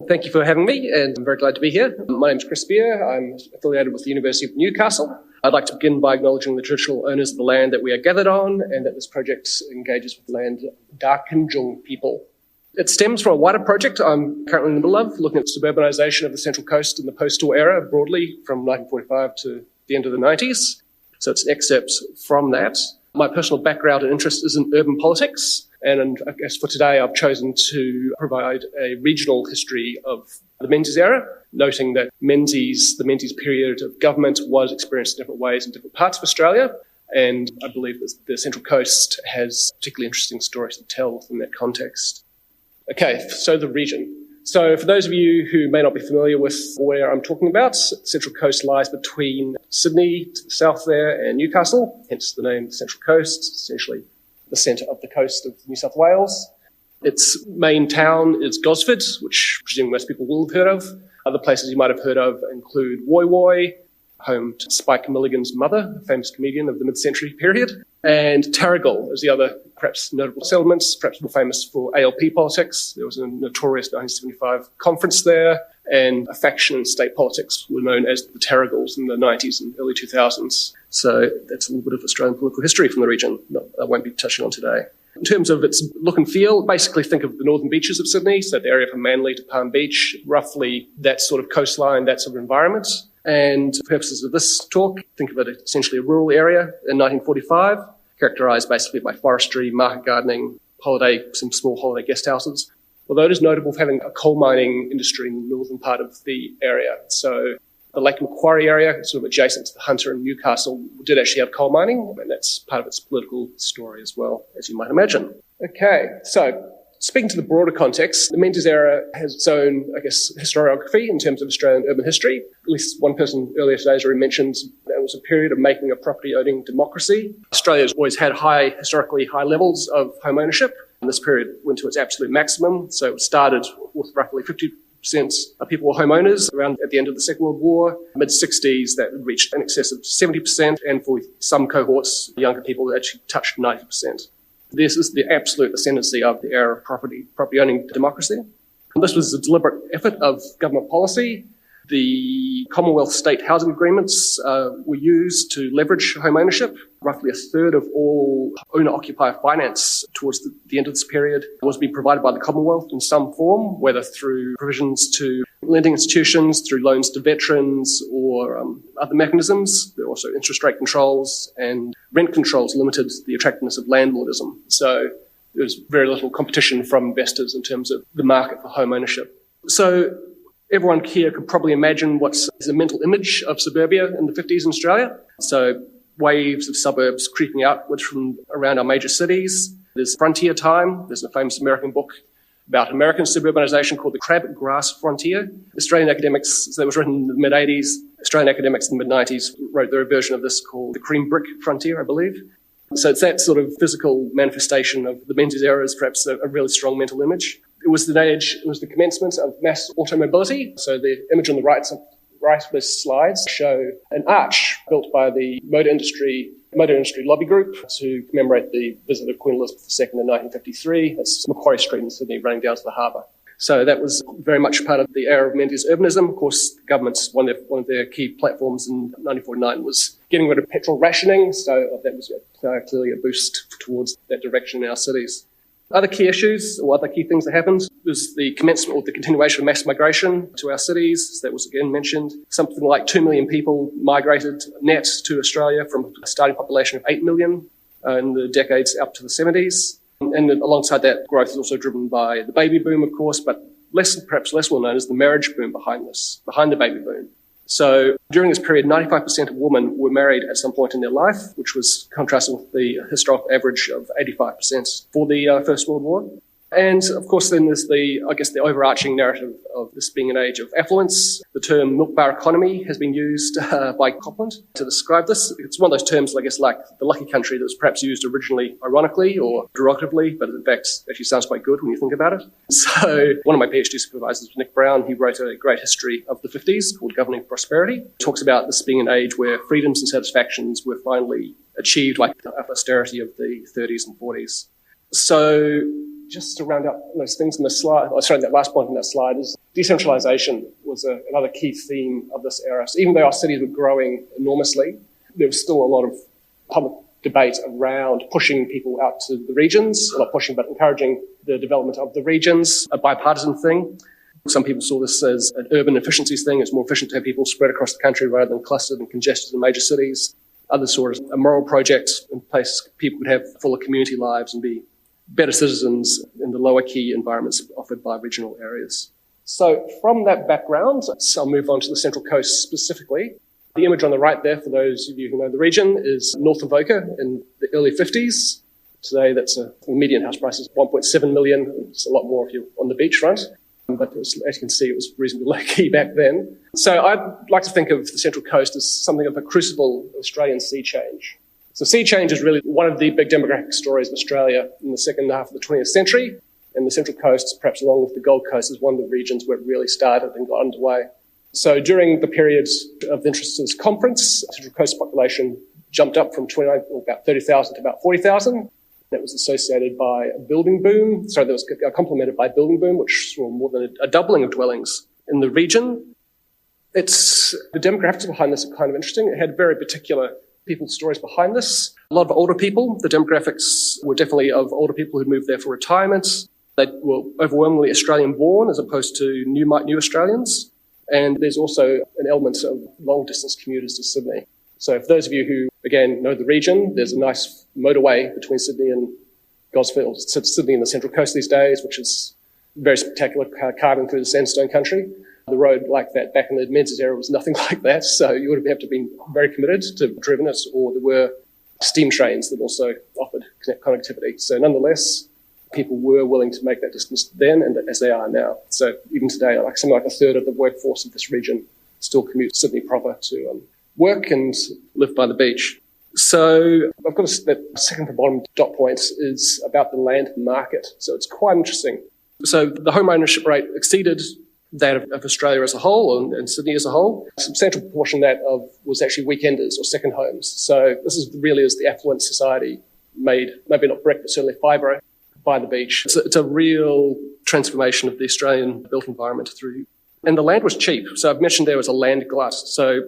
Thank you for having me, and I'm very glad to be here. My name's Chris Beer. I'm affiliated with the University of Newcastle. I'd like to begin by acknowledging the traditional owners of the land that we are gathered on, and that this project engages with the land Darkinjung people. It stems from a wider project I'm currently in the middle of, looking at suburbanisation of the Central Coast in the post-war era broadly from 1945 to the end of the 90s. So it's excerpts from that. My personal background and interest is in urban politics. And I guess for today, I've chosen to provide a regional history of the Menzies era, noting that the Menzies period of government was experienced in different ways in different parts of Australia. And I believe that the Central Coast has particularly interesting stories to tell within that context. Okay, so the region. So for those of you who may not be familiar with where I'm talking about, the Central Coast lies between Sydney to the south there and Newcastle, hence the name Central Coast, essentially the centre of the coast of New South Wales. Its main town is Gosford, which presumably most people will have heard of. Other places you might have heard of include Woy Woy, home to Spike Milligan's mother, a famous comedian of the mid-century period, and Tarragil is the other perhaps notable settlements, perhaps more famous for ALP politics. There was a notorious 1975 conference there, and a faction in state politics were known as the Tarragils in the 90s and early 2000s. So that's a little bit of Australian political history from the region that I won't be touching on today. In terms of its look and feel, basically think of the northern beaches of Sydney, so the area from Manly to Palm Beach, roughly that sort of coastline, that sort of environment. And for purposes of this talk, think of it essentially a rural area in 1945, characterised basically by forestry, market gardening, some small holiday guest houses. Although it is notable for having a coal mining industry in the northern part of the area. So the Lake Macquarie area, sort of adjacent to the Hunter and Newcastle, did actually have coal mining, and that's part of its political story as well, as you might imagine. Okay, so speaking to the broader context, the Menzies era has its own, I guess, historiography in terms of Australian urban history. At least one person earlier today has already mentioned that it was a period of making a property-owning democracy. Australia's always had historically high levels of home ownership, and this period went to its absolute maximum. So it started with roughly 50% of people were homeowners around at the end of the Second World War. Mid-60s, that reached in excess of 70%, and for some cohorts, younger people, that actually touched 90%. This is the absolute ascendancy of the era of property-owning democracy. And this was a deliberate effort of government policy. The Commonwealth state housing agreements were used to leverage home ownership. Roughly a third of all owner-occupier finance towards the end of this period was being provided by the Commonwealth in some form, whether through provisions to lending institutions, through loans to veterans, or other mechanisms. There were also interest rate controls, and rent controls limited the attractiveness of landlordism. So there was very little competition from investors in terms of the market for home ownership. So everyone here could probably imagine what's a mental image of suburbia in the 50s in Australia. So waves of suburbs creeping outwards from around our major cities. There's frontier time. There's a famous American book about American suburbanisation called the crabgrass frontier. Australian academics, so it was written in the mid-80s, Australian academics in the mid-90s wrote their version of this called the cream brick frontier, I believe. So it's that sort of physical manifestation of the Menzies era is perhaps a really strong mental image. It was the commencement of mass automobility. So the image on the right of this slides show an arch built by the motor industry lobby group to commemorate the visit of Queen Elizabeth II in 1953. That's Macquarie Street in Sydney running down to the harbour. So that was very much part of the era of Menzies urbanism. Of course, the government's one of their key platforms in 1949 was getting rid of petrol rationing. So that was clearly a boost towards that direction in our cities. Other key issues or other key things that happened was the commencement or the continuation of mass migration to our cities. That was again mentioned. Something like 2 million people migrated net to Australia from a starting population of 8 million in the decades up to the 70s. And alongside that, growth is also driven by the baby boom, of course, but perhaps less well known is the marriage boom behind the baby boom. So during this period, 95% of women were married at some point in their life, which was contrasted with the historical average of 85% for the First World War. And of course, then there's the overarching narrative of this being an age of affluence. The term milk bar economy has been used by Copland to describe this. It's one of those terms, I guess, like the lucky country that was perhaps used originally ironically or derogatively, but in fact actually sounds quite good when you think about it. So one of my PhD supervisors, Nick Brown, he wrote a great history of the 50s called Governing Prosperity. It talks about this being an age where freedoms and satisfactions were finally achieved like the austerity of the 30s and 40s. So just to round up those things in the slide, that last point in that slide is decentralisation was another key theme of this era. So even though our cities were growing enormously, there was still a lot of public debate around pushing people out to the regions, not pushing, but encouraging the development of the regions, a bipartisan thing. Some people saw this as an urban efficiencies thing. It's more efficient to have people spread across the country rather than clustered and congested in major cities. Others saw it as a moral project in place people could have fuller community lives and be better citizens in the lower key environments offered by regional areas. So from that background, I'll move on to the Central Coast specifically. The image on the right there, for those of you who know the region, is north of Oka in the early 50s. Today, the median house price is 1.7 million. It's a lot more if you're on the beachfront. But as you can see, it was reasonably low key back then. So I'd like to think of the Central Coast as something of a crucible of Australian sea change. So sea change is really one of the big demographic stories of Australia in the second half of the 20th century. And the Central Coast, perhaps along with the Gold Coast, is one of the regions where it really started and got underway. So during the period of interest to this conference, the Central Coast population jumped up from about 30,000 to about 40,000. That was associated by a building boom. So that was complemented by a building boom, which saw more than a doubling of dwellings in the region. The demographics behind this are kind of interesting. It had very particular people's stories behind this. A lot of older people. The demographics were definitely of older people who'd moved there for retirement. They were overwhelmingly Australian-born as opposed to new Australians. And there's also an element of long-distance commuters to Sydney. So for those of you who, again, know the region, there's a nice motorway between Sydney and Gosford, Sydney and the Central Coast these days, which is very spectacular, carving through the sandstone country. The road like that back in the Menzies era was nothing like that, so you would have to been very committed to have driven it, or there were steam trains that also offered connectivity. So nonetheless, people were willing to make that distance then, and as they are now. So even today, something like a third of the workforce of this region still commute to Sydney proper to work and live by the beach. So I've got that second from bottom dot point is about the land market. So it's quite interesting. So the home ownership rate exceeded that of Australia as a whole and Sydney as a whole. A substantial proportion of that was actually weekenders or second homes. So this is really as the affluent society made, maybe not brick, but certainly fibre by the beach. It's a real transformation of the Australian built environment through. And the land was cheap. So I've mentioned there was a land glut. So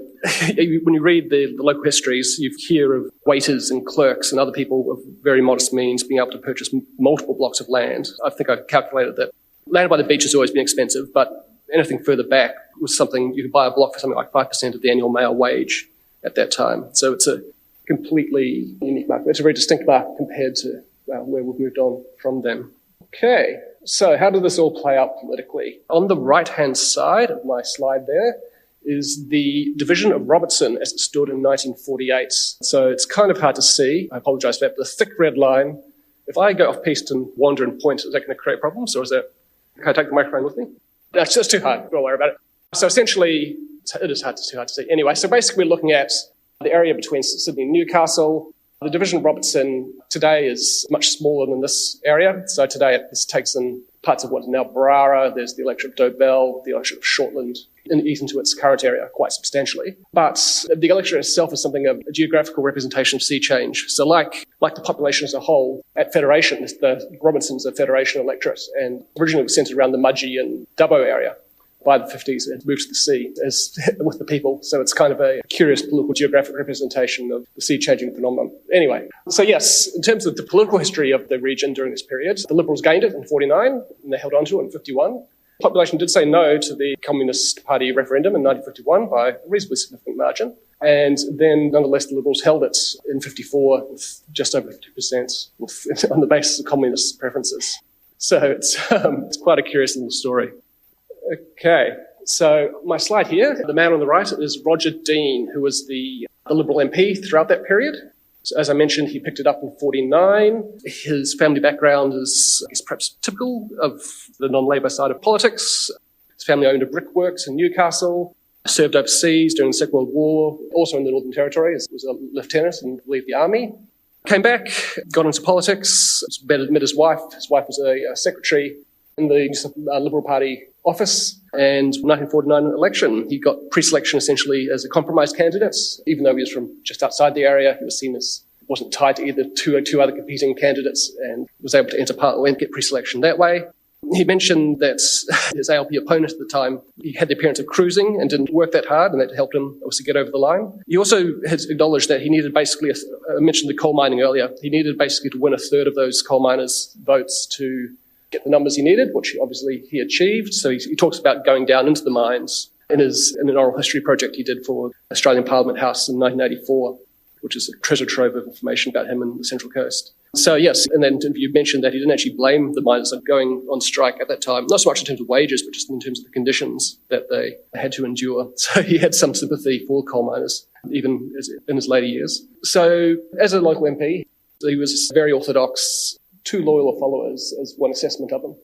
when you read the local histories, you hear of waiters and clerks and other people of very modest means being able to purchase multiple blocks of land. I think I calculated that land by the beach has always been expensive, but anything further back was something you could buy a block for something like 5% of the annual male wage at that time. So it's a completely unique market. It's a very distinct market compared to where we've moved on from them. Okay, so how did this all play out politically? On the right-hand side of my slide there is the division of Robertson as it stood in 1948. So it's kind of hard to see. I apologise for that. The thick red line, if I go off-piste and wander and point, is that going to create problems, or is that Can I take the microphone with me? That's just too hard. Don't worry about it. So essentially, it is too hard to see. Anyway, so basically we're looking at the area between Sydney and Newcastle. The division of Robertson today is much smaller than this area. So today this takes in parts of what is now Barara. There's the electorate of Dobell, the electorate of Shortland, and eats into its current area quite substantially. But the electorate itself is something of a geographical representation of sea change. So like the population as a whole, at Federation, the Robertson's a Federation electorate, and originally was centred around the Mudgee and Dubbo area. By the 50s, it moved to the sea as with the people. So it's kind of a curious political geographic representation of the sea changing phenomenon. Anyway, so yes, in terms of the political history of the region during this period, the Liberals gained it in 49 and they held on to it in 51. The population did say no to the Communist Party referendum in 1951 by a reasonably significant margin. And then, nonetheless, the Liberals held it in 54 with just over 50% on the basis of communist preferences. So it's quite a curious little story. Okay, so my slide here, the man on the right is Roger Dean, who was the Liberal MP throughout that period. So as I mentioned, he picked it up in 49. His family background is, I guess, perhaps typical of the non-Labour side of politics. His family owned a brickworks in Newcastle, served overseas during the Second World War, also in the Northern Territory, was a lieutenant in, I believe, the army. Came back, got into politics, met his wife. His wife was a secretary in the Liberal Party office, and 1949 election, he got pre-selection essentially as a compromise candidate. Even though he was from just outside the area, he was seen as wasn't tied to either two other competing candidates and was able to enter Parliament, get pre-selection that way. He mentioned that his ALP opponent at the time, he had the appearance of cruising and didn't work that hard, and that helped him obviously get over the line. He also has acknowledged that he needed basically, I mentioned the coal mining earlier, he needed basically to win a third of those coal miners' votes to get the numbers he needed, which obviously he achieved. So he talks about going down into the mines in an oral history project he did for Australian Parliament House in 1984, which is a treasure trove of information about him and the Central Coast. So yes, and then you mentioned that he didn't actually blame the miners for going on strike at that time, not so much in terms of wages, but just in terms of the conditions that they had to endure. So he had some sympathy for coal miners, even in his later years. So as a local MP, he was very orthodox, too loyal followers, as one assessment of him.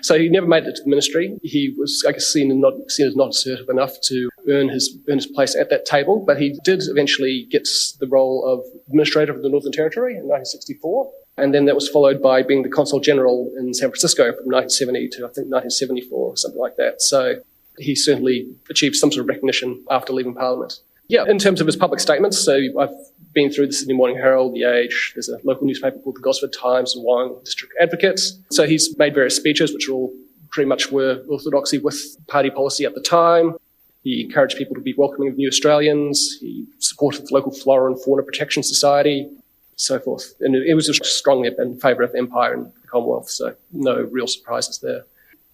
So he never made it to the ministry. He was, I guess, seen as not assertive enough to earn his place at that table, but he did eventually get the role of Administrator of the Northern Territory in 1964, and then that was followed by being the Consul General in San Francisco from 1970 to, I think, 1974 or something like that. So he certainly achieved some sort of recognition after leaving Parliament. Yeah, in terms of his public statements, so I've been through the Sydney Morning Herald, The Age, there's a local newspaper called the Gosford Times, the Wang District Advocate. So he's made various speeches, which all pretty much were orthodoxy with party policy at the time. He encouraged people to be welcoming of new Australians. He supported the local Flora and Fauna Protection Society, so forth. And it was just strongly in favour of empire and the Commonwealth, so no real surprises there.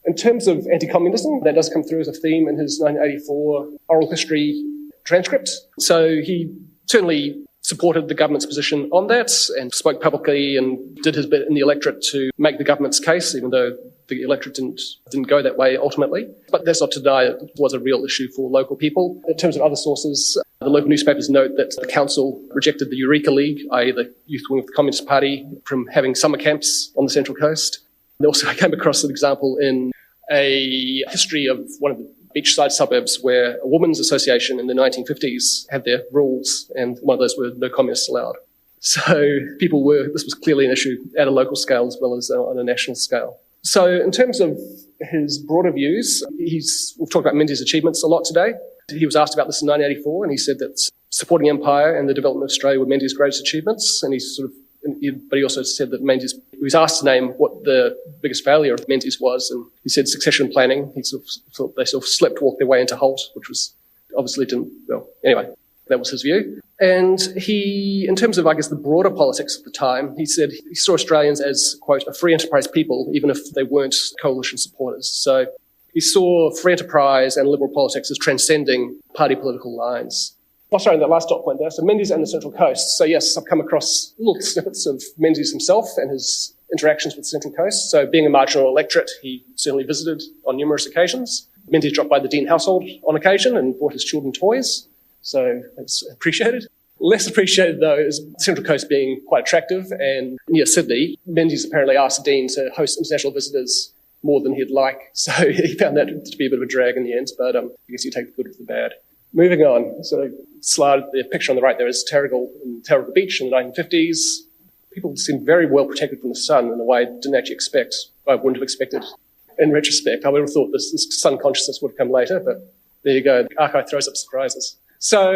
In terms of anti-communism, that does come through as a theme in his 1984 oral history transcript. So he certainly supported the government's position on that and spoke publicly and did his bit in the electorate to make the government's case, even though the electorate didn't go that way ultimately. But that's not to deny it was a real issue for local people. In terms of other sources, the local newspapers note that the council rejected the Eureka League, i.e. the youth wing of the Communist Party, from having summer camps on the Central Coast. And also I came across an example in a history of one of the beachside suburbs where a women's association in the 1950s had their rules, and one of those were no communists allowed. So this was clearly an issue at a local scale as well as on a national scale. So in terms of his broader views, we've talked about Menzies' achievements a lot today. He was asked about this in 1984, and he said that supporting empire and the development of Australia were Menzies' greatest achievements, but he also said that he was asked to name what the biggest failure of Menzies was, and he said succession planning. He sort of thought they sort of sleepwalked their way into Holt, which was obviously anyway, that was his view. And he, in terms of, I guess, the broader politics of the time, he said he saw Australians as, quote, a free enterprise people, even if they weren't coalition supporters. So he saw free enterprise and liberal politics as transcending party political lines. Oh, sorry, that last dot point there. So Menzies and the Central Coast. So yes, I've come across little snippets of Menzies himself and his interactions with the Central Coast. So being a marginal electorate, he certainly visited on numerous occasions. Menzies dropped by the Dean household on occasion and bought his children toys. So it's appreciated. Less appreciated, though, is the Central Coast being quite attractive. And near Sydney, Menzies apparently asked the Dean to host international visitors more than he'd like. So he found that to be a bit of a drag in the end, but I guess you take the good with the bad. Moving on, so the picture on the right there is Terrigal Beach in the 1950s. People seemed very well protected from the sun in a way I didn't actually expect. I wouldn't have expected in retrospect. I would have thought this sun consciousness would have come later, but there you go. Archive throws up surprises. So,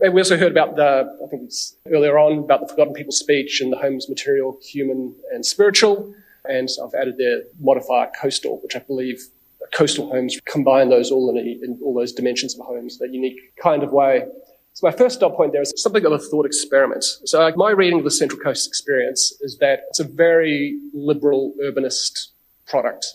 and we also heard about I think it's earlier on, about the Forgotten People speech and the home's material, human and spiritual. And I've added there modifier coastal, which I believe coastal homes combine those all in all those dimensions of homes in a unique kind of way. So my first dot point there is something of a thought experiment. So my reading of the Central Coast experience is that it's a very liberal urbanist product.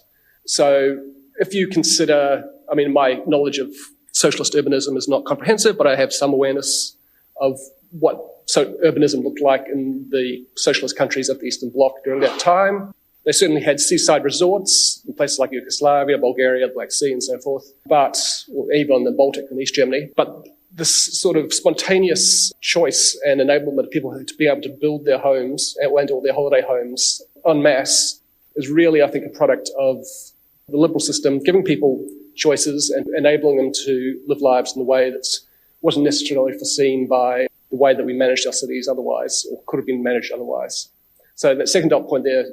So if you consider, my knowledge of socialist urbanism is not comprehensive, but I have some awareness of what urbanism looked like in the socialist countries of the Eastern Bloc during that time. They certainly had seaside resorts in places like Yugoslavia, Bulgaria, the Black Sea and so forth, even on the Baltic and East Germany. But this sort of spontaneous choice and enablement of people to be able to build their homes and all their holiday homes en masse is really, I think, a product of the liberal system giving people choices and enabling them to live lives in a way that wasn't necessarily foreseen by the way that we managed our cities otherwise, or could have been managed otherwise. So that second dot point there,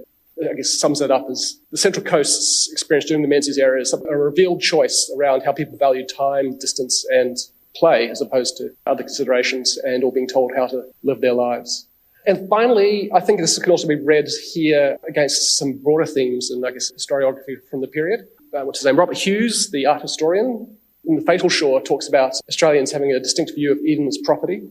I guess, sums it up as the Central Coast's experience during the Menzies era is a revealed choice around how people value time, distance, and play, as opposed to other considerations, and all being told how to live their lives. And finally, I think this can also be read here against some broader themes and, I guess, historiography from the period. What's his name? Robert Hughes, the art historian, in The Fatal Shore, talks about Australians having a distinct view of Eden as property.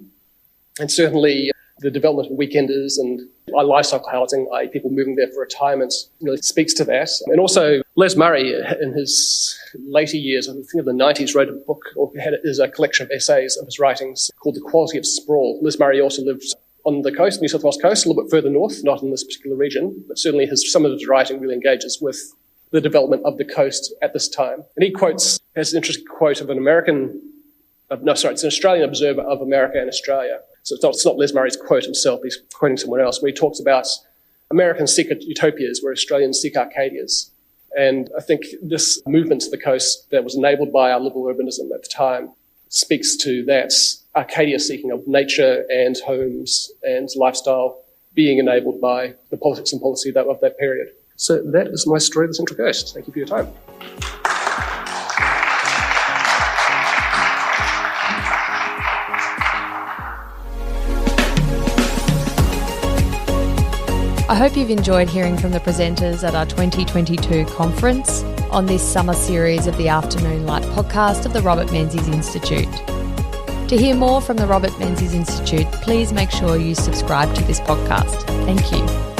And certainly the development of weekenders and lifecycle housing, i.e. people moving there for retirement, really speaks to that. And also Les Murray, in his later years, I think in the 90s, wrote a book, or is a collection of essays of his writings called The Quality of Sprawl. Les Murray also lived on the coast, New South Wales coast, a little bit further north, not in this particular region, but certainly some of his writing really engages with the development of the coast at this time. And he has an interesting quote of it's an Australian observer of America and Australia. So it's not Les Murray's quote himself, he's quoting someone else, where he talks about Americans seek utopias where Australians seek Arcadias. And I think this movement to the coast that was enabled by our liberal urbanism at the time speaks to that Arcadia seeking of nature and homes and lifestyle being enabled by the politics and policy of that period. So that is my story of the Central Coast. Thank you for your time. I hope you've enjoyed hearing from the presenters at our 2022 conference on this summer series of the Afternoon Light podcast of the Robert Menzies Institute. To hear more from the Robert Menzies Institute, please make sure you subscribe to this podcast. Thank you.